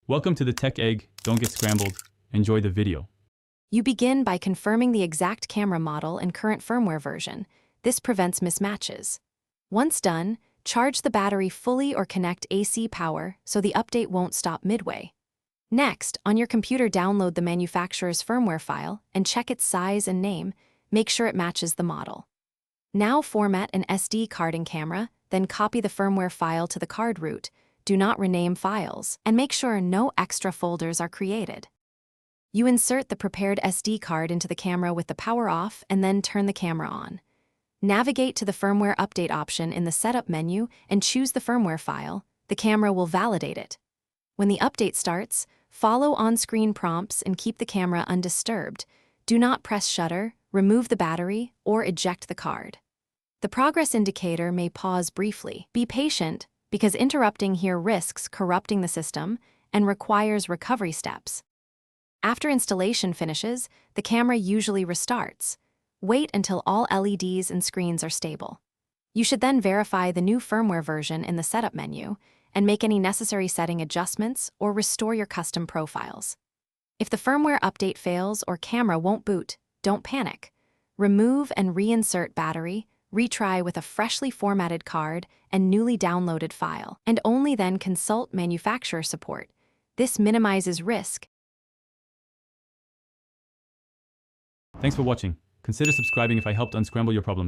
Welcome to the Tech Egg. Don't get scrambled. Enjoy the video. You begin by confirming the exact camera model and current firmware version. This prevents mismatches. Once done, charge the battery fully or connect AC power so the update won't stop midway. Next, on your computer, download the manufacturer's firmware file and check its size and name. Make sure it matches the model. Now format an SD card in Camera, then copy the firmware file to the card root. Do not rename files, and make sure no extra folders are created. You insert the prepared SD card into the camera with the power off and then turn the camera on. Navigate to the firmware update option in the setup menu and choose the firmware file. The camera will validate it. When the update starts, follow on-screen prompts and keep the camera undisturbed. Do not press shutter, remove the battery, or eject the card. The progress indicator may pause briefly. Be patient, because interrupting here risks corrupting the system and requires recovery steps. After installation finishes, the camera usually restarts. Wait until all LEDs and screens are stable. You should then verify the new firmware version in the setup menu and make any necessary setting adjustments or restore your custom profiles. If the firmware update fails or camera won't boot, don't panic. Remove and reinsert battery, retry with a freshly formatted card and newly downloaded file, and only then consult manufacturer support. This minimizes risk. Thanks for watching. Consider subscribing if I helped unscramble your problems.